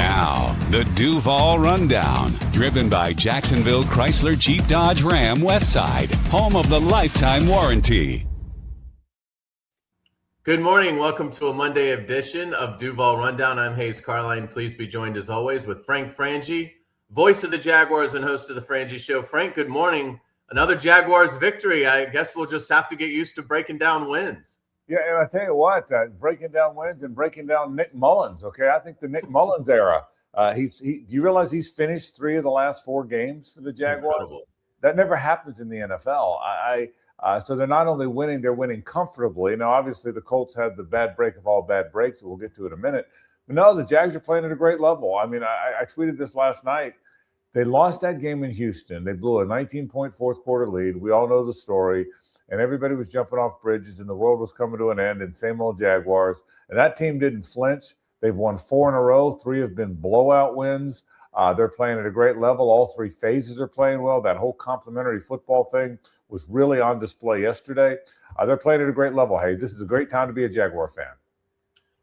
Now, the Duval Rundown, driven by Jacksonville Chrysler Jeep Dodge Ram Westside, home of the lifetime warranty. Good morning. Welcome to a Monday edition of Duval Rundown. I'm Hayes Carline. Please be joined as always with Frank Frangie, voice of the Jaguars and host of the Frangie Show. Frank, good morning. Another Jaguars victory. I guess we'll just have to get used to breaking down wins. Yeah, and I tell you what, breaking down wins and breaking down Nick Mullins. Okay, I think the Nick Mullins era. Do you realize he's finished 3 of the last 4 games for the Jaguars? That never happens in the NFL. So they're not only winning, they're winning comfortably. Now, obviously, the Colts had the bad break of all bad breaks. We'll get to it in a minute. But no, the Jags are playing at a great level. I mean, I tweeted this last night. They lost that game in Houston. They blew a 19-point fourth-quarter lead. We all know the story. And everybody was jumping off bridges, and the world was coming to an end, and same old Jaguars. And that team didn't flinch. They've won 4 in a row. 3 have been blowout wins. They're playing at a great level. All 3 phases are playing well. That whole complementary football thing was really on display yesterday. They're playing at a great level, Hayes. This is a great time to be a Jaguar fan.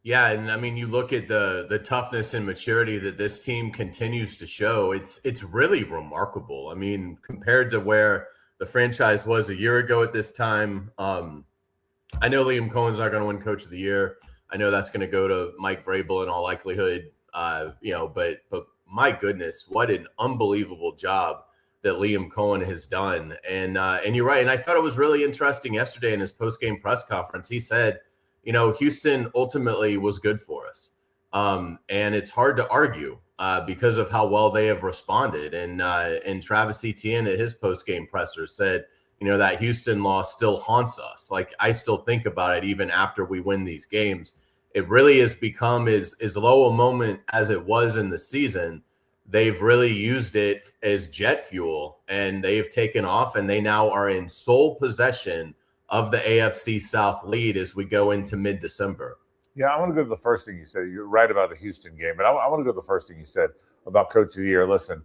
Yeah, and I mean, you look at the toughness and maturity that this team continues to show. It's really remarkable. I mean, compared to where the franchise was a year ago at this time. I know Liam Cohen's not going to win Coach of the Year. I know that's going to go to Mike Vrabel in all likelihood. But my goodness, what an unbelievable job that Liam Cohen has done. And you're right. And I thought it was really interesting yesterday in his post-game press conference. He said, Houston ultimately was good for us. And it's hard to argue because of how well they have responded. And Travis Etienne at his post-game presser said, that Houston loss still haunts us. Like, I still think about it even after we win these games. It really has become as low a moment as it was in the season. They've really used it as jet fuel, and they've taken off, and they now are in sole possession of the AFC South lead as we go into mid-December. Yeah, I want to go to the first thing you said. You're right about the Houston game, but I want to go to the first thing you said about Coach of the Year. Listen,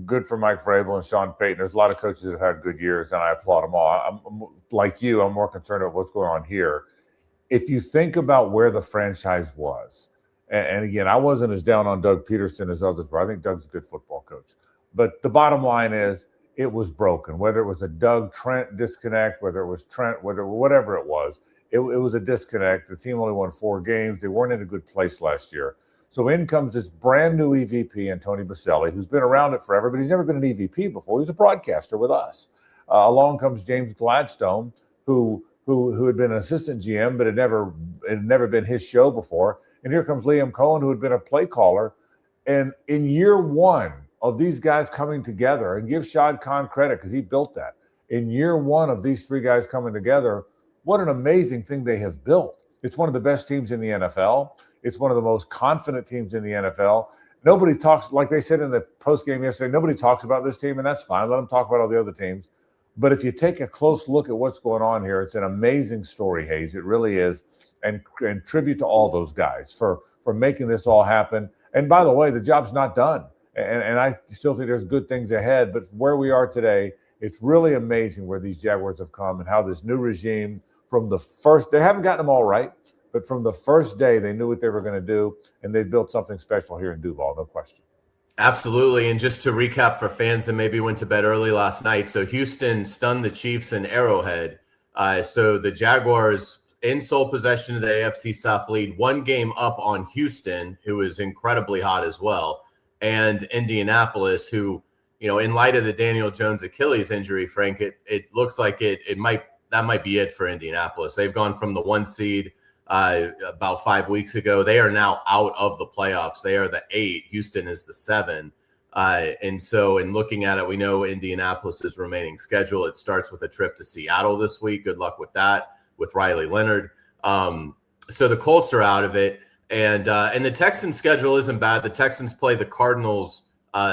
good for Mike Vrabel and Sean Payton. There's a lot of coaches that have had good years, and I applaud them all. I'm like you, I'm more concerned about what's going on here. If you think about where the franchise was, and again, I wasn't as down on Doug Peterson as others were. I think Doug's a good football coach. But the bottom line is it was broken, whether it was a Doug-Trent disconnect, whether it was Trent, whatever it was. It was a disconnect. The team only won 4 games. They weren't in a good place last year. So in comes this brand new EVP, Anthony Baselli, who's been around it forever, but he's never been an EVP before. He was a broadcaster with us. Along comes James Gladstone, who had been an assistant GM, but it had never been his show before. And here comes Liam Cohen, who had been a play caller. And in year 1 of these guys coming together, and give Shad Khan credit because he built that. In year 1 of these 3 guys coming together, what an amazing thing they have built. It's one of the best teams in the NFL. It's one of the most confident teams in the NFL. Nobody talks, like they said in the postgame yesterday, nobody talks about this team, and that's fine. Let them talk about all the other teams. But if you take a close look at what's going on here, it's an amazing story, Hayes. It really is. And tribute to all those guys for making this all happen. And by the way, the job's not done. And I still think there's good things ahead. But where we are today, it's really amazing where these Jaguars have come and how this new regime from the first, they haven't gotten them all right, but from the first day, they knew what they were going to do, and they built something special here in Duval, no question. Absolutely. And just to recap for fans that maybe went to bed early last night, so Houston stunned the Chiefs in Arrowhead. So the Jaguars in sole possession of the AFC South lead, 1 game up on Houston, who is incredibly hot as well, and Indianapolis, who, in light of the Daniel Jones Achilles injury, Frank, it looks like that might be it for Indianapolis. They've gone from the 1 seed about 5 weeks ago. They are now out of the playoffs. They are the 8. Houston is the 7. And so in looking at it, we know Indianapolis's remaining schedule. It starts with a trip to Seattle this week. Good luck with that, with Riley Leonard. So the Colts are out of it. And the Texans' schedule isn't bad. The Texans play the Cardinals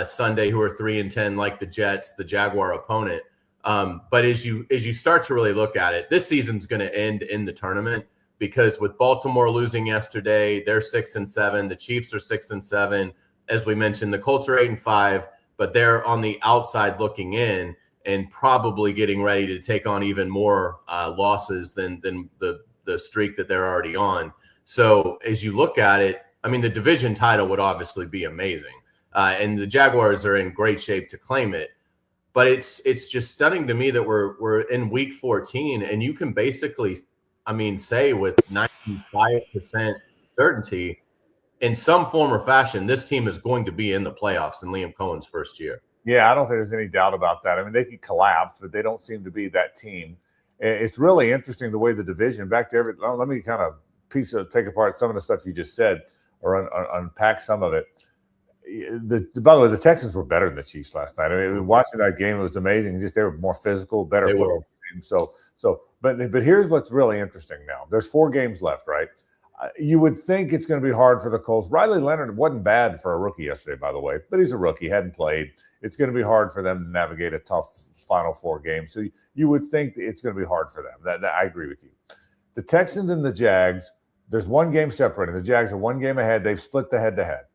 Sunday, who are 3-10, like the Jets, the Jaguar opponent. But as you start to really look at it, this season's going to end in the tournament, because with Baltimore losing yesterday, they're 6-7. The Chiefs are 6-7. As we mentioned, the Colts are 8-5, but they're on the outside looking in and probably getting ready to take on even more losses than the streak that they're already on. So as you look at it, I mean, the division title would obviously be amazing. And the Jaguars are in great shape to claim it. But it's just stunning to me that we're in week 14, and you can basically, I mean, say with 95% certainty, in some form or fashion, this team is going to be in the playoffs in Liam Cohen's first year. Yeah, I don't think there's any doubt about that. I mean, they could collapse, but they don't seem to be that team. It's really interesting the way the division, back to let me kind of take apart some of the stuff you just said or unpack some of it. By the way, the Texans were better than the Chiefs last night. I mean, watching that game, it was amazing. Just they were more physical, better football team. But here's what's really interesting now. There's 4 games left, right? You would think it's going to be hard for the Colts. Riley Leonard wasn't bad for a rookie yesterday, by the way, but he's a rookie, hadn't played. It's going to be hard for them to navigate a tough final 4 games. So you would think it's going to be hard for them. That I agree with you. The Texans and the Jags, there's 1 game separating. The Jags are 1 game ahead. They've split the head-to-head.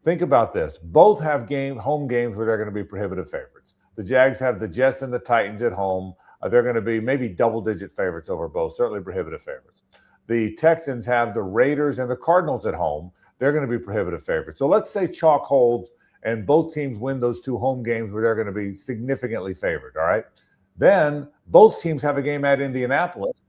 Think about this. Both have home games where they're going to be prohibitive favorites. The Jags have the Jets and the Titans at home. They're going to be maybe double-digit favorites over both, certainly prohibitive favorites. The Texans have the Raiders and the Cardinals at home. They're going to be prohibitive favorites. So let's say chalk holds and both teams win those 2 home games where they're going to be significantly favored, all right? Then both teams have a game at Indianapolis.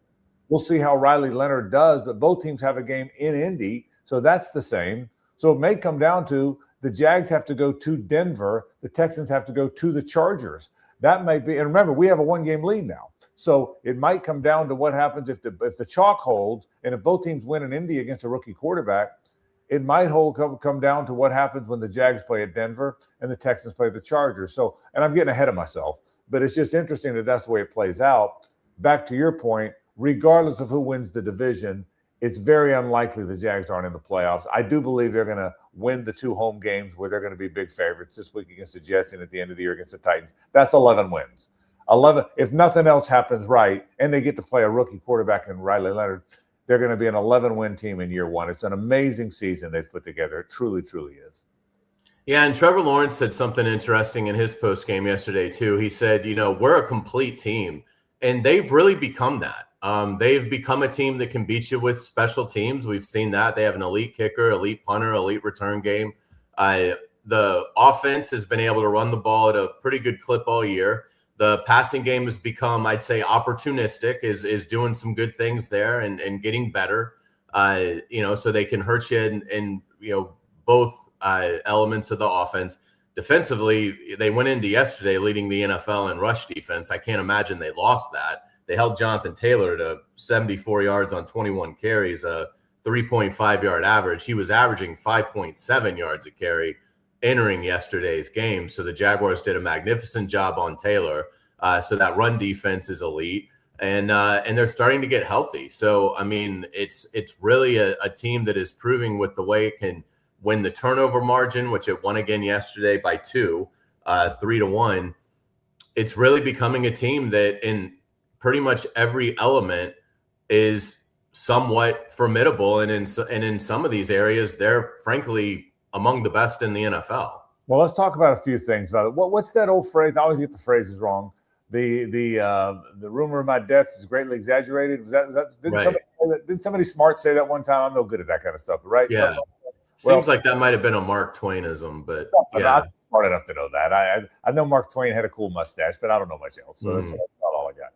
We'll see how Riley Leonard does, but both teams have a game in Indy, so that's the same. So it may come down to the Jags have to go to Denver. The Texans have to go to the Chargers. That might be, and remember, we have a 1-game lead now. So it might come down to what happens if the chalk holds, and if both teams win in Indy against a rookie quarterback, it might come down to what happens when the Jags play at Denver and the Texans play the Chargers. So, and I'm getting ahead of myself, but it's just interesting that that's the way it plays out. Back to your point, regardless of who wins the division, it's very unlikely the Jags aren't in the playoffs. I do believe they're going to win the 2 home games where they're going to be big favorites this week against the Jets and at the end of the year against the Titans. That's 11 wins. 11, if nothing else happens right, and they get to play a rookie quarterback in Riley Leonard, they're going to be an 11-win team in year 1. It's an amazing season they've put together. It truly, truly is. Yeah, and Trevor Lawrence said something interesting in his post game yesterday, too. He said, we're a complete team, and they've really become that. They've become a team that can beat you with special teams. We've seen that. They have an elite kicker, elite punter, elite return game. The offense has been able to run the ball at a pretty good clip all year. The passing game has become, I'd say, opportunistic, is doing some good things there and getting better, so they can hurt you in both elements of the offense. Defensively, they went into yesterday leading the NFL in rush defense. I can't imagine they lost that. They held Jonathan Taylor to 74 yards on 21 carries, a 3.5-yard average. He was averaging 5.7 yards a carry entering yesterday's game. So the Jaguars did a magnificent job on Taylor. So that run defense is elite, and they're starting to get healthy. So, I mean, it's really a team that is proving with the way it can win the turnover margin, which it won again yesterday by 2, 3-1. It's really becoming a team that in pretty much every element is somewhat formidable. And in some of these areas, they're frankly among the best in the NFL. Well, let's talk about a few things about it. What's that old phrase? I always get the phrases wrong. The rumor of my death is greatly exaggerated. Did somebody smart say that one time? I'm no good at that kind of stuff, right? Yeah. Seems like that might have been a Mark Twainism, but yeah. I'm smart enough to know that. I know Mark Twain had a cool mustache, but I don't know much else. So that's not all I got.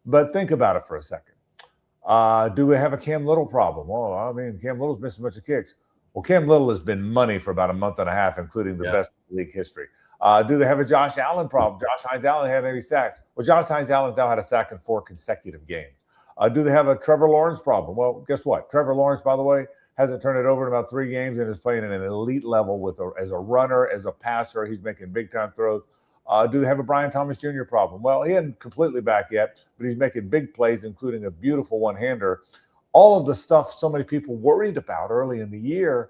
But think about it for a second. Do we have a Cam Little problem? Well, I mean, Cam Little's missing a bunch of kicks. Well, Cam Little has been money for about a month and a half, including the best in league history. Do they have a Josh Allen problem? Josh Hines Allen had any sacks. Well, Josh Hines Allen now had a sack in 4 consecutive games. Do they have a Trevor Lawrence problem? Well, guess what? Trevor Lawrence, by the way, hasn't turned it over in about 3 games and is playing at an elite level as a runner, as a passer. He's making big-time throws. Do they have a Brian Thomas Jr. problem? Well, he isn't completely back yet, but he's making big plays, including a beautiful one-hander. All of the stuff so many people worried about early in the year,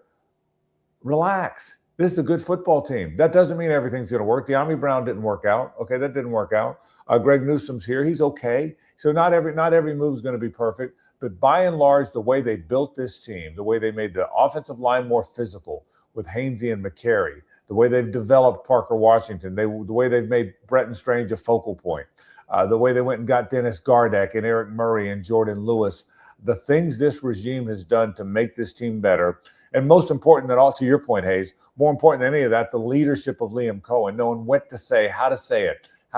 relax. This is a good football team. That doesn't mean everything's going to work. De'Ami Brown didn't work out. Okay, that didn't work out. Greg Newsome's here. He's okay. So not every move is going to be perfect. But by and large, the way they built this team, the way they made the offensive line more physical with Hainsey and McCary, the way they've developed Parker Washington, the way they've made Bretton Strange a focal point, the way they went and got Dennis Gardeck and Eric Murray and Jordan Lewis, the things this regime has done to make this team better. And most important than all, to your point, Hayes, more important than any of that, the leadership of Liam Cohen, knowing what to say it, how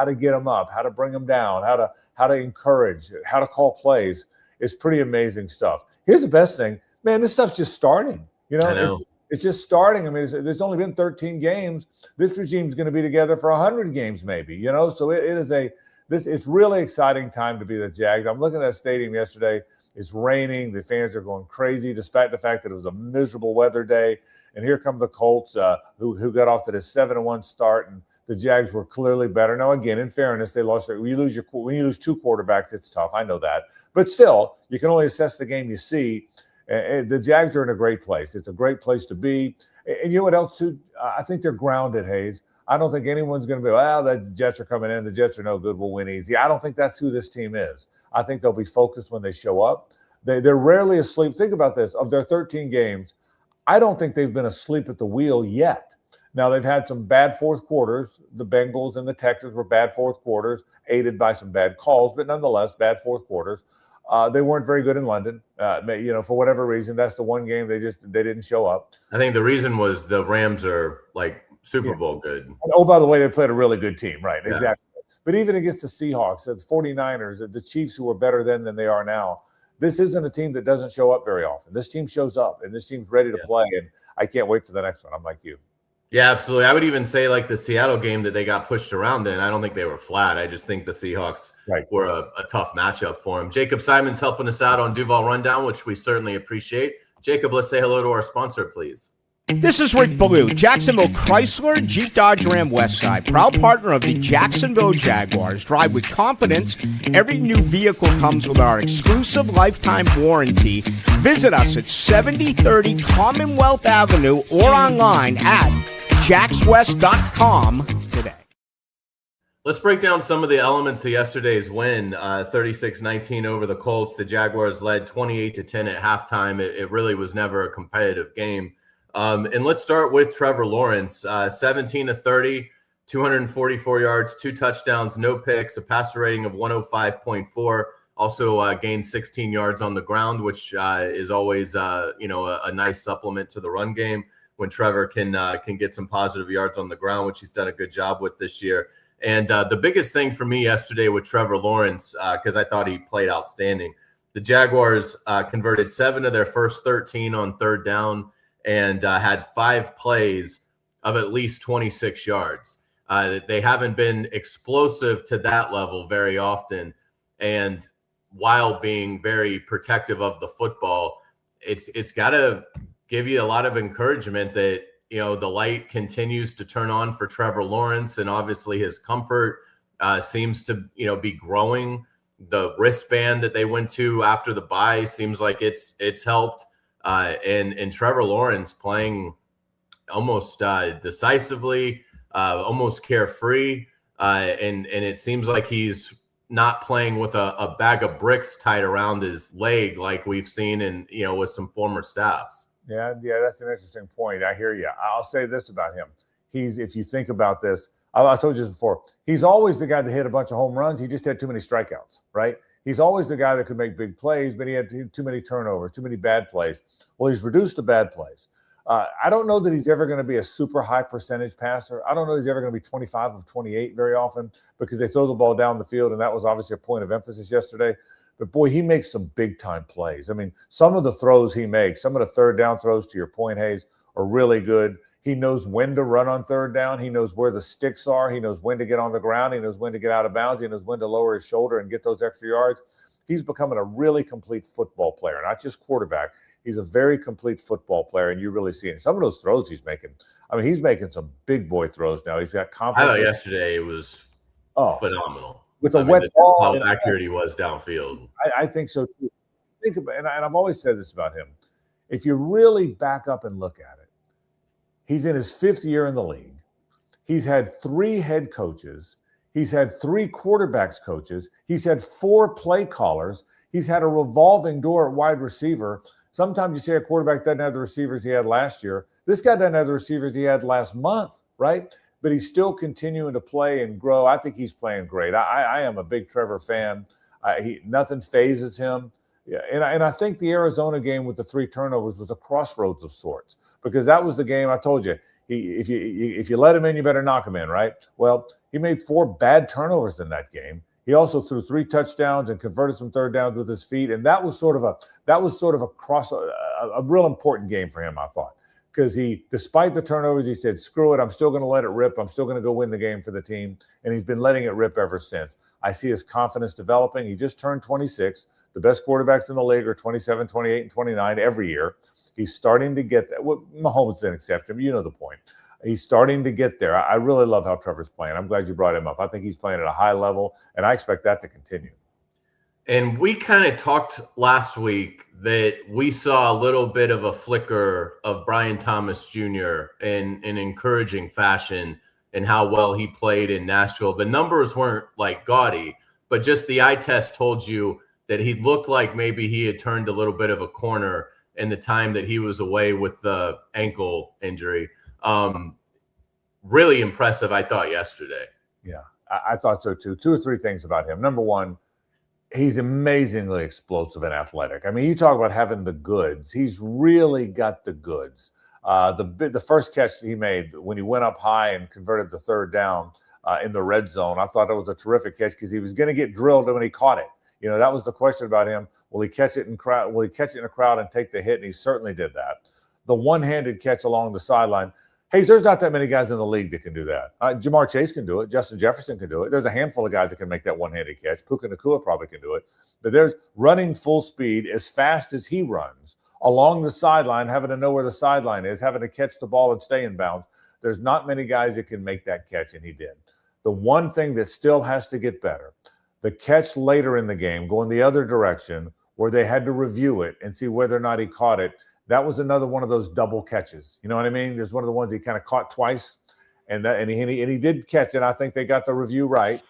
to get them up, how to bring them down, how to encourage, how to call plays. It's pretty amazing stuff. Here's the best thing, man, this stuff's just starting. You know, it's just starting. I mean, there's only been 13 games. This regime's going to be together for 100 games maybe, you know, so it's really exciting time to be the Jags. I'm looking at that stadium yesterday. It's raining. The fans are going crazy despite the fact that it was a miserable weather day. And here come the Colts who got off to this 7-1 start, and the Jags were clearly better. Now, again, in fairness, they lost. When you lose two quarterbacks, it's tough. I know that. But still, you can only assess the game you see. The Jags are in a great place. It's a great place to be. And you know what else, too? I think they're grounded, Hayes. I don't think anyone's going to be, well, the Jets are coming in. The Jets are no good. We'll win easy. I don't think that's who this team is. I think they'll be focused when they show up. They're rarely asleep. Think about this. Of their 13 games, I don't think they've been asleep at the wheel yet. Now, they've had some bad fourth quarters. The Bengals and the Texans were bad fourth quarters, aided by some bad calls, but nonetheless, bad fourth quarters. They weren't very good in London. For whatever reason, that's the one game they didn't show up. I think the reason was the Rams are like Super Bowl good. And, oh, by the way, they played a really good team, right? Yeah. Exactly. But even against the Seahawks, the 49ers, the Chiefs, who are better then than they are now, this isn't a team that doesn't show up very often. This team shows up, and this team's ready to play, and I can't wait for the next one. I'm like you. Yeah, absolutely. I would even say like the Seattle game that they got pushed around in, I don't think they were flat. I just think the Seahawks were a tough matchup for them. Jacob Simon's helping us out on Duval Rundown, which we certainly appreciate. Jacob, let's say hello to our sponsor, please. This is Rick Ballou, Jacksonville Chrysler, Jeep Dodge Ram Westside, proud partner of the Jacksonville Jaguars. Drive with confidence. Every new vehicle comes with our exclusive lifetime warranty. Visit us at 7030 Commonwealth Avenue or online at jackswest.com today. Let's break down some of the elements of yesterday's win, 36-19 over the Colts. The Jaguars led 28-10 at halftime. It really was never a competitive game. And let's start with Trevor Lawrence, 17-30, 244 yards, 2 touchdowns, no picks, a passer rating of 105.4. Also gained 16 yards on the ground, which is always a nice supplement to the run game when Trevor can get some positive yards on the ground, which he's done a good job with this year. And the biggest thing for me yesterday with Trevor Lawrence, because I thought he played outstanding, the Jaguars converted 7 of their first 13 on third down, and had 5 plays of at least 26 yards. They haven't been explosive to that level very often. And while being very protective of the football, it's got to give you a lot of encouragement that, the light continues to turn on for Trevor Lawrence. And obviously his comfort seems to, be growing. The wristband that they went to after the bye seems like it's helped. And Trevor Lawrence playing almost decisively, almost carefree, and it seems like he's not playing with a bag of bricks tied around his leg like we've seen in with some former staffs. Yeah, that's an interesting point. I hear you. I'll say this about him: if you think about this, I told you this before. He's always the guy that hit a bunch of home runs. He just had too many strikeouts, right? He's always the guy that could make big plays, but he had too many turnovers, too many bad plays. Well, he's reduced to bad plays. I don't know that he's ever going to be a super high percentage passer. I don't know he's ever going to be 25 of 28 very often because they throw the ball down the field, and that was obviously a point of emphasis yesterday. But, boy, he makes some big-time plays. I mean, some of the throws he makes, some of the third down throws, to your point, Hayes, are really good. He knows when to run on third down. He knows where the sticks are. He knows when to get on the ground. He knows when to get out of bounds. He knows when to lower his shoulder and get those extra yards. He's becoming a really complete football player, not just quarterback. He's a very complete football player, and you really see it. Some of those throws he's making. I mean, he's making some big boy throws now. He's got confidence. I thought yesterday it was phenomenal. With a wet ball. How accurate he was downfield. I think so, too. Think about, and I've always said this about him. If you really back up and look at it, he's in his 5th year in the league. He's had 3 head coaches. He's had 3 quarterbacks coaches. He's had 4 play callers. He's had a revolving door at wide receiver. Sometimes you say a quarterback doesn't have the receivers he had last year. This guy doesn't have the receivers he had last month, right? But he's still continuing to play and grow. I think he's playing great. I am a big Trevor fan. Nothing phases him. Yeah, and I think the Arizona game with the 3 turnovers was a crossroads of sorts, because that was the game I told you. If you let him in, you better knock him in, right? Well, he made 4 bad turnovers in that game. He also threw 3 touchdowns and converted some third downs with his feet, and that was sort of a real important game for him, I thought, because despite the turnovers, he said, "Screw it, I'm still going to let it rip. I'm still going to go win the game for the team," and he's been letting it rip ever since. I see his confidence developing. He just turned 26. The best quarterbacks in the league are 27, 28, and 29 every year. He's starting to get that. Well, Mahomes is an exception, but you know the point. He's starting to get there. I really love how Trevor's playing. I'm glad you brought him up. I think he's playing at a high level, and I expect that to continue. And we kind of talked last week that we saw a little bit of a flicker of Brian Thomas Jr. in an encouraging fashion and how well he played in Nashville. The numbers weren't like gaudy, but just the eye test told you that he looked like maybe he had turned a little bit of a corner in the time that he was away with the ankle injury. Really impressive, I thought, yesterday. Yeah, I thought so too. 2 or 3 things about him. Number one, he's amazingly explosive and athletic. I mean, you talk about having the goods. He's really got the goods. The first catch that he made when he went up high and converted the third down in the red zone, I thought that was a terrific catch because he was going to get drilled when he caught it. You know, that was the question about him. Will he catch it in crowd? Will he catch it in a crowd and take the hit? And he certainly did that. The one-handed catch along the sideline. Hey, there's not that many guys in the league that can do that. Jamar Chase can do it. Justin Jefferson can do it. There's a handful of guys that can make that one-handed catch. Puka Nacua probably can do it. But there's running full speed as fast as he runs along the sideline, having to know where the sideline is, having to catch the ball and stay in bounds. There's not many guys that can make that catch, and he did. The one thing that still has to get better, the catch later in the game, going the other direction, where they had to review it and see whether or not he caught it. That was another one of those double catches. You know what I mean? There's one of the ones he kind of caught twice, and he did catch it. I think they got the review right,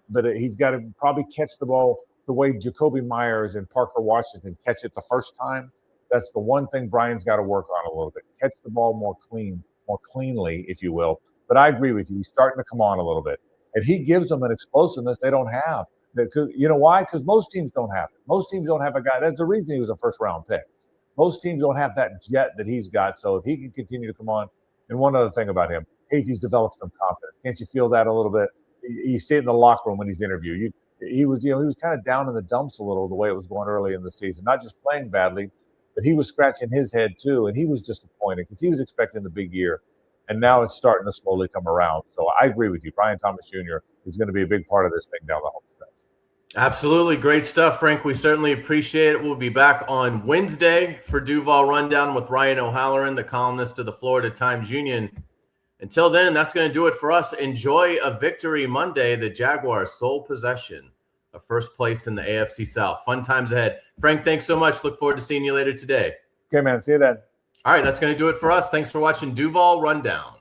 but he's got to probably catch the ball the way Jacoby Myers and Parker Washington catch it the first time. That's the one thing Brian's got to work on a little bit. Catch the ball more cleanly, if you will. But I agree with you. He's starting to come on a little bit. And he gives them an explosiveness they don't have. You know why? Because most teams don't have it. Most teams don't have a guy. That's the reason he was a first-round pick. Most teams don't have that jet that he's got. So if he can continue to come on. And one other thing about him, he's developed some confidence. Can't you feel that a little bit? You see it in the locker room when he's interviewed. He was kind of down in the dumps a little the way it was going early in the season. Not just playing badly, but he was scratching his head too, and he was disappointed because he was expecting the big year. And now it's starting to slowly come around. So I agree with you. Brian Thomas Jr. is going to be a big part of this thing down the home stretch. Absolutely. Great stuff, Frank. We certainly appreciate it. We'll be back on Wednesday for Duval Rundown with Ryan O'Halloran, the columnist of the Florida Times-Union. Until then, that's going to do it for us. Enjoy a victory Monday. The Jaguars' sole possession of first place in the AFC South. Fun times ahead. Frank, thanks so much. Look forward to seeing you later today. Okay, man. See you then. All right, that's going to do it for us. Thanks for watching Duval Rundown.